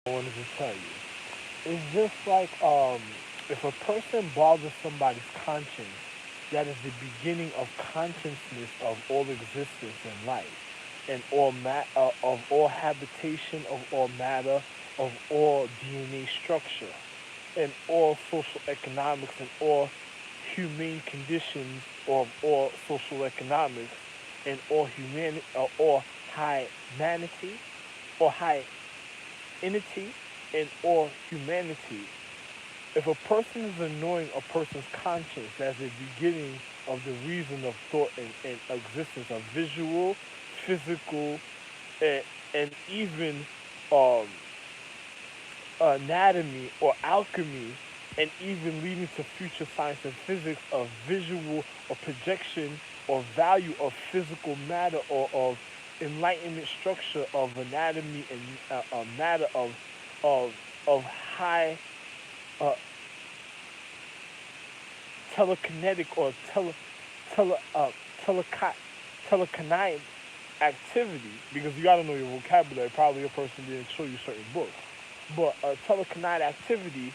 I wanted to tell you. It's just like if a person bothers somebody's conscience, that is the beginning of consciousness of all existence in life, and of all habitation, of all matter, of all DNA structure, and all social economics, and all humane conditions of all social economics, and all humanity, or high humanity, or high entity, and or humanity. If a person is annoying a person's conscience, that's the beginning of the reason of thought and existence of visual, physical, and, and even um, anatomy or alchemy, and even leading to future science and physics of visual or projection or value of physical matter, or of enlightenment structure of anatomy and matter of of high uh, telekinetic or tele telekinetic telekinetic activity, because you got to know your vocabulary. Probably a person didn't show you certain books, but telekinetic activity.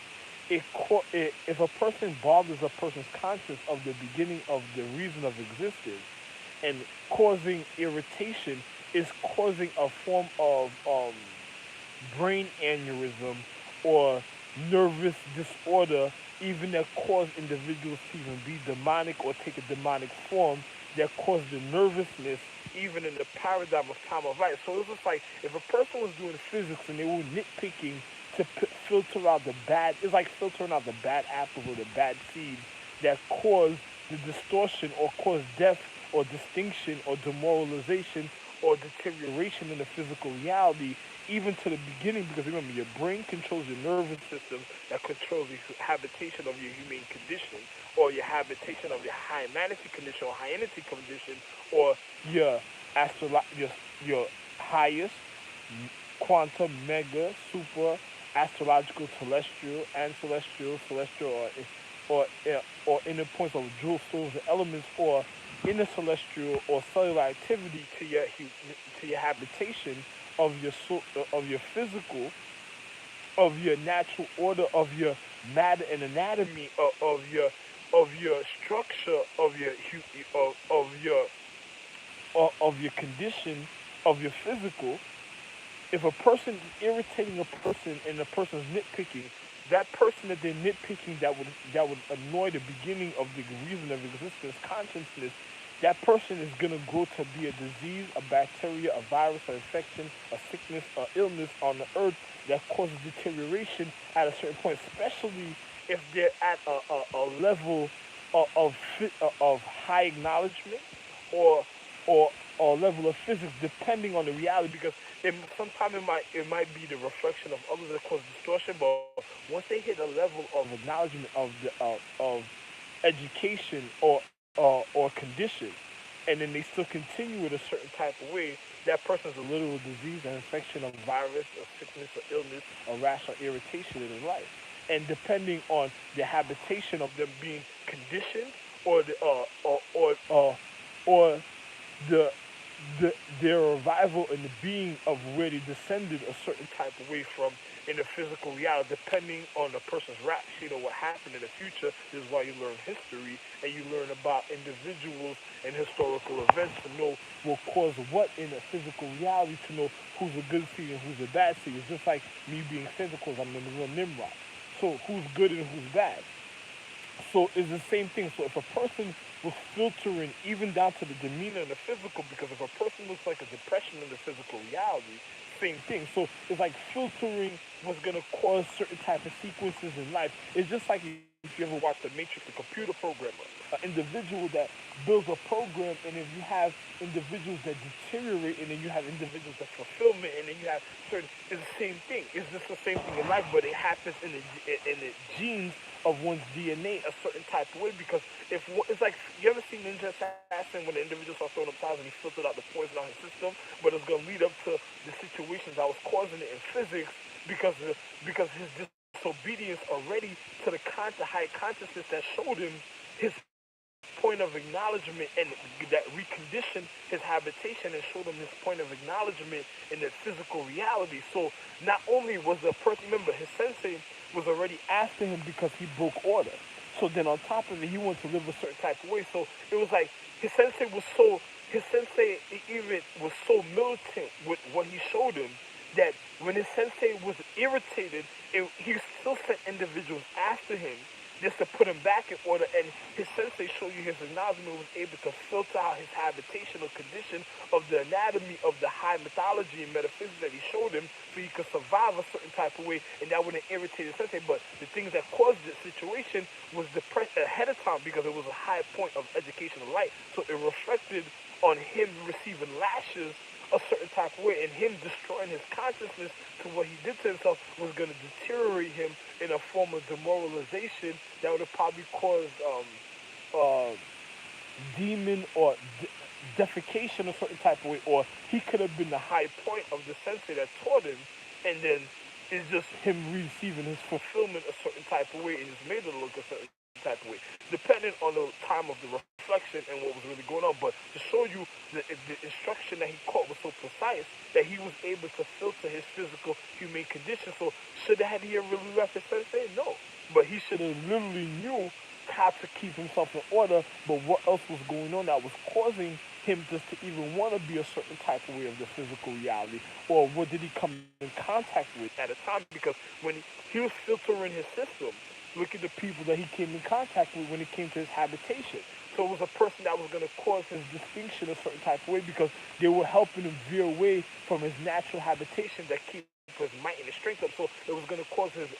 If a person bothers a person's conscience of the beginning of the reason of existence and causing irritation, is causing a form of brain aneurysm or nervous disorder, even that cause individuals to even be demonic or take a demonic form, that cause the nervousness, even in the paradigm of time of life. So it's just like if a person was doing physics and they were nitpicking to filter out the bad, it's like filtering out the bad apples or the bad seeds that cause the distortion or cause death or distinction or demoralization or deterioration in the physical reality, even to the beginning, because remember, your brain controls your nervous system that controls the habitation of your humane condition, or your habitation of your high humanity condition or high energy condition, or your your your highest quantum, mega, super, astrological, celestial, and celestial, or inner points of jewel stones and elements, or inner celestial or cellular activity to your habitation of your of your physical, of your natural order, of your matter and anatomy, of your structure, of your condition, of your physical. If a person is irritating a person and the person's nitpicking, that person that they're nitpicking, that would annoy the beginning of the reason of existence, consciousness, that person is gonna grow to be a disease, a bacteria, a virus, an infection, a sickness, a illness on the earth that causes deterioration at a certain point, especially if they're at a level of high acknowledgement, or or or level of physics, depending on the reality, because sometimes it might be the reflection of others that cause distortion. But once they hit a level of acknowledgement of education or condition, and then they still continue with a certain type of way, that person's a literal disease, an infection, a virus, a sickness, a illness, a rash, or irritation in his life. And depending on the habitation of them being conditioned, or the or the their revival and the being of where they descended a certain type of way from in the physical reality, depending on the person's rap sheet or what happened in the future. This is why you learn history and you learn about individuals and historical events to know what caused what in the physical reality, to know who's a good seed and who's a bad seed. It's just like me being Santa Claus, I'm the real Nimrod. So who's good and who's bad? So it's the same thing. So if a person was filtering even down to the demeanor and the physical, because if a person looks like a depression in the physical reality, same thing. So it's like filtering what's gonna cause certain type of sequences in life. It's just like if you ever watch The Matrix, the computer programmer, an individual that builds a program, and if you have individuals that deteriorate, and then you have individuals that fulfillment, and then you have certain. It's the same thing. It's just the same thing in life, but it happens in the genes of one's DNA a certain type of way. Because if it's like, you ever seen Ninja Assassin when the individual starts throwing up tiles and he filtered out the poison out his system, but it's gonna lead up to the situations that was causing it in physics, because his disobedience already to the high consciousness that showed him his point of acknowledgement, and that reconditioned his habitation and showed him his point of acknowledgement in the physical reality. So not only was the person, remember, his sensei was already after him because he broke order. So then on top of it, he wanted to live a certain type of way. So it was like his sensei even was so militant with what he showed him that when his sensei was irritated, he still sent individuals after him just to put him back in order. And his sensei showed you his acknowledgement was able to filter out his habitational condition of the anatomy of the high mythology and metaphysics that he showed him so he could survive a certain type of way, and that wouldn't irritate his sensei. But the things that caused the situation was depressed ahead of time because it was a high point of educational light. So it reflected on him receiving lashes a certain type of way, and him destroying his consciousness to what he did to himself was going to deteriorate him in a form of demoralization that would have probably caused demon or defecation a certain type of way, or he could have been the high point of the sensei that taught him, and then it's just him receiving his fulfillment a certain type of way and just made it look a certain type of way, depending on the time of the reflection and what was really going on. But to show you the instruction that he caught was so precise that he was able to filter his physical human condition. So had he really left his sensei? No. But he should have literally knew how to keep himself in order, but what else was going on that was causing him just to even want to be a certain type of way of the physical reality, or what did he come in contact with at a time? Because when he was filtering his system, look at the people that he came in contact with when it came to his habitation. So it was a person that was going to cause his distinction a certain type of way because they were helping him veer away from his natural habitation that keeps his might and his strength up. So it was going to cause his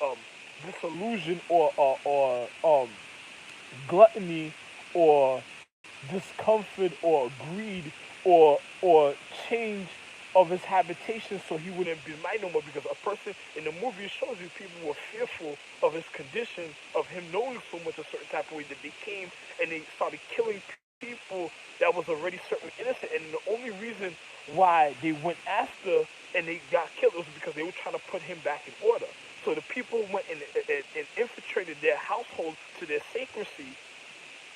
disillusion or gluttony or discomfort or greed or change of his habitation, so he wouldn't be might no more. Because a person in the movie shows you people were fearful of his condition, of him knowing so much a certain type of way that they came and they started killing people that was already certainly innocent. And the only reason why they went after and they got killed was because they were trying to put him back in order. So the people went and infiltrated their household to their sacrecy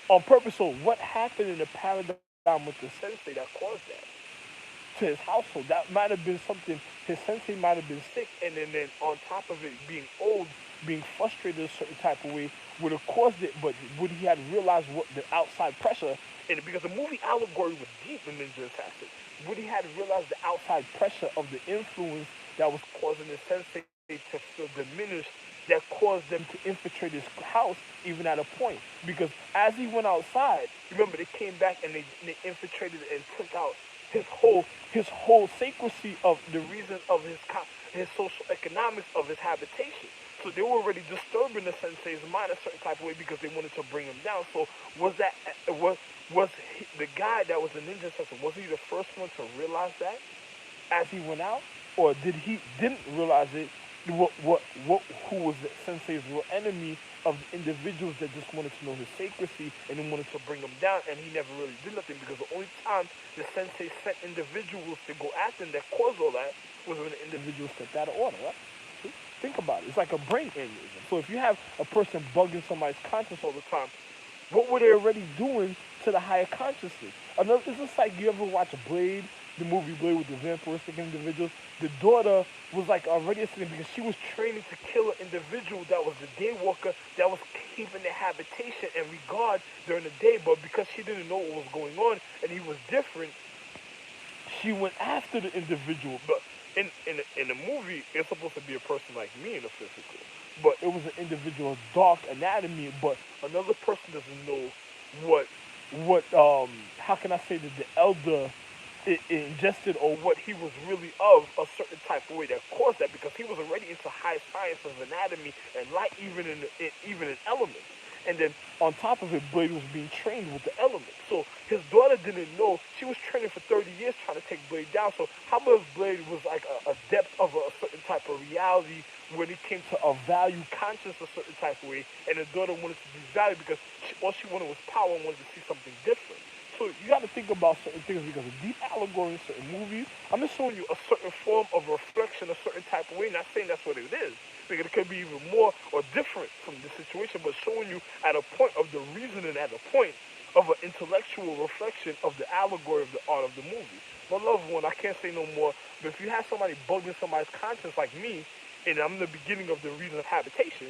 on purpose. So what happened in the paradigm with the sensei that caused that to his household? That might have been something. His sensei might have been sick, and then on top of it, being old, being frustrated a certain type of way would have caused it. But would he have realized what the outside pressure, and because the movie allegory was deep in Ninja Assassin, would he have realized the outside pressure of the influence that was causing the sensei to feel diminished, that caused them to infiltrate his house even at a point? Because as he went outside, remember, they came back and they infiltrated and took out his whole sacrecy of the reason of his social economics of his habitation. So they were already disturbing the sensei's mind a certain type of way because they wanted to bring him down. So was the guy that was a ninja assassin, was he the first one to realize that as he went out, or didn't realize it? Who was the sensei's real enemy of the individuals that just wanted to know his sacrecy and then wanted to bring him down, and he never really did nothing, because the only time the sensei sent individuals to go after him that caused all that was when the individual stepped out of order, right? See? Think about it. It's like a brain aneurysm. So if you have a person bugging somebody's conscience all the time, what were they already doing to the higher consciousness? It's just like, you ever watch Blade, the movie Blade, with the vampiristic individuals? The daughter was like already a sinner because she was training to kill an individual that was the daywalker, that was keeping their habitation and regard during the day. But because she didn't know what was going on and he was different, she went after the individual. But in the movie, it's supposed to be a person like me in the physical, but it was an individual's dark anatomy. But another person doesn't know what how can I say that the elder ingested, or what he was really of a certain type of way that caused that, because he was already into high science of anatomy and light, even in elements. And then on top of it, Blade was being trained with the elements. So his daughter didn't know. She was training for 30 years trying to take Blade down. So how much Blade was like a depth of a certain type of reality when it came to a value conscious a certain type of way, and his daughter wanted to devalue because all she wanted was power and wanted to see something different. So you got to think about certain things, because of deep allegory in certain movies. I'm just showing you a certain form of reflection, a certain type of way. Not saying that's what it is, because it could be even more or different from the situation, but showing you at a point of the reasoning, at a point of an intellectual reflection of the allegory of the art of the movie. My loved one, I can't say no more, but if you have somebody bugging somebody's conscience like me, and I'm the beginning of the reason of habitation,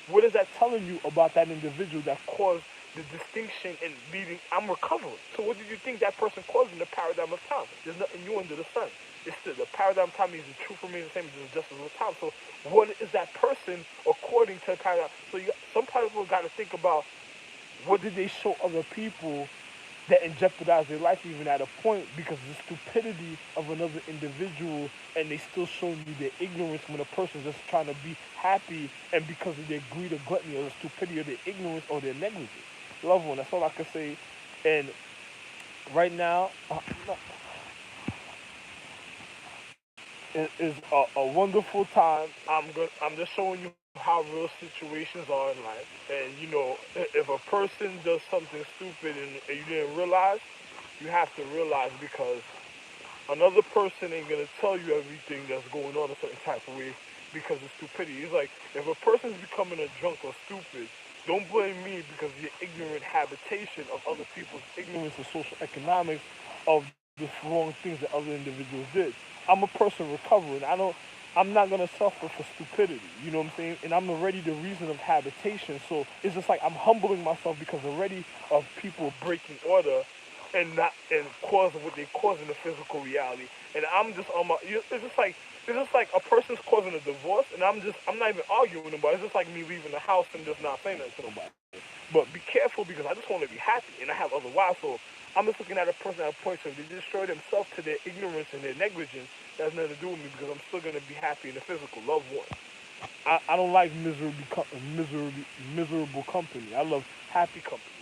what is that telling you about that individual that caused the distinction and leading? I'm recovering. So what did you think that person caused in the paradigm of time? There's nothing new under the sun. It's the paradigm of time means the truth remains the same as the justice of time. So what is that person according to the paradigm? So some people got to think about what did they show other people that jeopardize their life even at a point because of the stupidity of another individual, and they still showing you their ignorance when a person's just trying to be happy, and because of their greed or gluttony or the stupidity or their ignorance or their negligence. Loved one, that's all I can say. And right now, it is a wonderful time. I'm just showing you how real situations are in life. And you know, if a person does something stupid and you didn't realize, you have to realize because another person ain't gonna tell you everything that's going on a certain type of way because of stupidity. It's like if a person's becoming a drunk or stupid, don't blame me because of your ignorant habitation of other people's ignorance of social economics of the wrong things that other individuals did. I'm a person recovering. I'm not gonna suffer for stupidity. You know what I'm saying? And I'm already the reason of habitation. So it's just like I'm humbling myself because already of people breaking order and not and causing what they cause in the physical reality. And I'm just on my. It's just like a person's causing a divorce, and I'm not even arguing about it. It's just like me leaving the house and just not saying nothing to nobody. But be careful because I just want to be happy, and I have other wives. So I'm just looking at a person at a point so if they destroy themselves to their ignorance and their negligence, that has nothing to do with me because I'm still gonna be happy in the physical. Love one. I don't like miserable company. I love happy company.